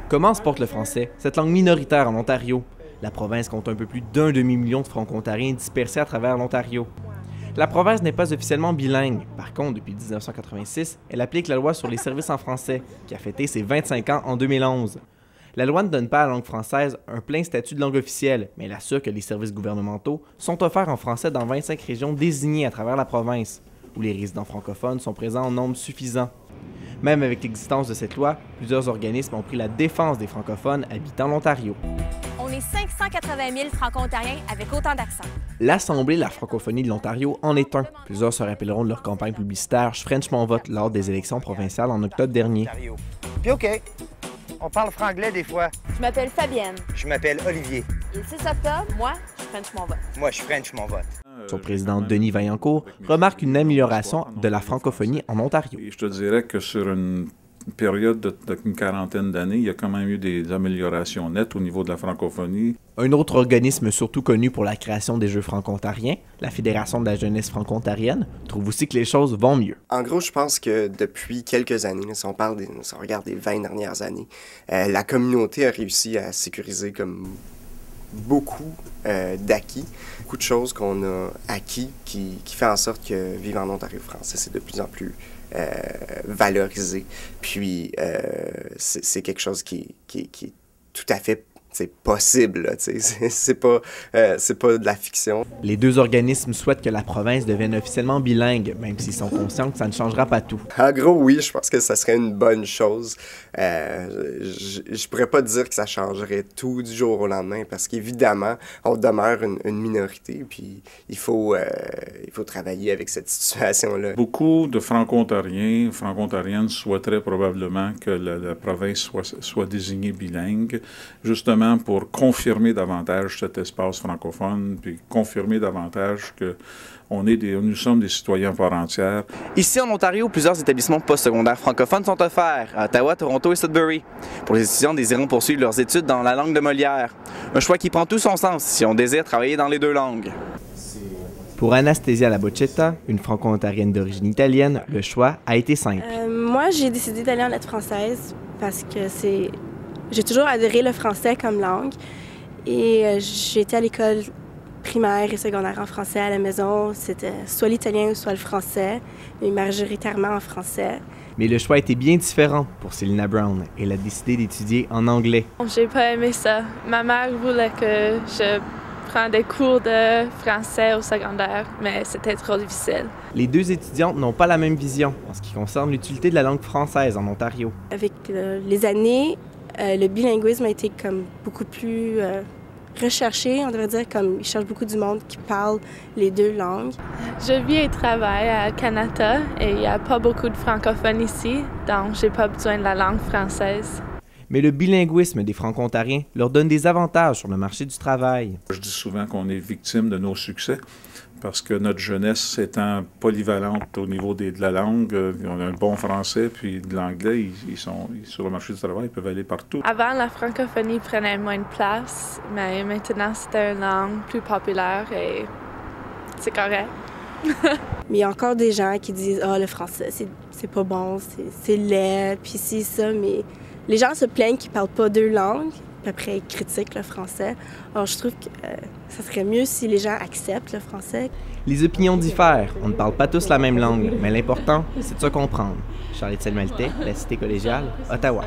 Comment se porte le français, cette langue minoritaire en Ontario? La province compte un peu plus d'un demi-million de franco-ontariens dispersés à travers l'Ontario. La province n'est pas officiellement bilingue. Par contre, depuis 1986, elle applique la loi sur les services en français, qui a fêté ses 25 ans en 2011. La loi ne donne pas à la langue française un plein statut de langue officielle, mais elle assure que les services gouvernementaux sont offerts en français dans 25 régions désignées à travers la province, où les résidents francophones sont présents en nombre suffisant. Même avec l'existence de cette loi, plusieurs organismes ont pris la défense des francophones habitant l'Ontario. On est 580 000 franco-ontariens avec autant d'accents. L'Assemblée de la francophonie de l'Ontario en est un. Plusieurs se rappelleront de leur campagne publicitaire « Je French mon vote » lors des élections provinciales en octobre dernier. Puis OK, on parle franglais des fois. Je m'appelle Fabienne. Je m'appelle Olivier. Et le 6 octobre, moi, je French mon vote. Moi, je French mon vote. Son président Denis Vaillancourt remarque une amélioration de la francophonie en Ontario. Je te dirais que sur une période d'une quarantaine d'années, il y a quand même eu des améliorations nettes au niveau de la francophonie. Un autre organisme surtout connu pour la création des Jeux franco-ontariens, la Fédération de la jeunesse franco-ontarienne, trouve aussi que les choses vont mieux. En gros, je pense que depuis quelques années, si on regarde les 20 dernières années, la communauté a réussi à sécuriser comme beaucoup d'acquis, beaucoup de choses qu'on a acquis qui fait en sorte que vivre en Ontario français, c'est de plus en plus valorisé. Puis c'est quelque chose qui est tout à fait possible, c'est pas de la fiction. Les deux organismes souhaitent que la province devienne officiellement bilingue, même s'ils sont conscients que ça ne changera pas tout. En gros, oui, je pense que ça serait une bonne chose. Je pourrais pas dire que ça changerait tout du jour au lendemain, parce qu'évidemment, on demeure une minorité, puis il faut travailler avec cette situation-là. Beaucoup de franco-ontariens, franco-ontariennes souhaiteraient probablement que la province soit désignée bilingue, justement pour confirmer davantage cet espace francophone, puis confirmer davantage que nous sommes des citoyens à part entière. Ici en Ontario, plusieurs établissements postsecondaires francophones sont offerts, à Ottawa, Toronto et Sudbury, pour les étudiants désirant poursuivre leurs études dans la langue de Molière. Un choix qui prend tout son sens si on désire travailler dans les deux langues. Pour Anastasia Labocetta, une franco-ontarienne d'origine italienne, le choix a été simple. Moi, j'ai décidé d'aller en lettres françaises parce que j'ai toujours adoré le français comme langue et j'ai été à l'école primaire et secondaire en français à la maison. C'était soit l'italien ou soit le français, mais majoritairement en français. Mais le choix était bien différent pour Selina Brown. Elle a décidé d'étudier en anglais. J'ai pas aimé ça. Ma mère voulait que je prenne des cours de français au secondaire, mais c'était trop difficile. Les deux étudiantes n'ont pas la même vision en ce qui concerne l'utilité de la langue française en Ontario. Avec les années, le bilinguisme a été comme beaucoup plus recherché, on devrait dire, comme il cherche beaucoup du monde qui parle les deux langues. Je vis et travaille à Canada et il n'y a pas beaucoup de francophones ici, donc j'ai pas besoin de la langue française. Mais le bilinguisme des franco-ontariens leur donne des avantages sur le marché du travail. Je dis souvent qu'on est victime de nos succès, parce que notre jeunesse étant polyvalente au niveau de la langue, on a un bon français, puis de l'anglais, ils sont sur le marché du travail, ils peuvent aller partout. Avant, la francophonie prenait moins de place, mais maintenant, c'est une langue plus populaire et c'est correct. Mais il y a encore des gens qui disent « Ah, le français, c'est pas bon, c'est laid, puis c'est ça », mais les gens se plaignent qu'ils parlent pas deux langues, puis après ils critiquent le français. Alors je trouve que ça serait mieux si les gens acceptent le français. Les opinions diffèrent, on ne parle pas tous la même langue, mais l'important, c'est de se comprendre. Charlotte Selmaltais, La Cité collégiale, Ottawa.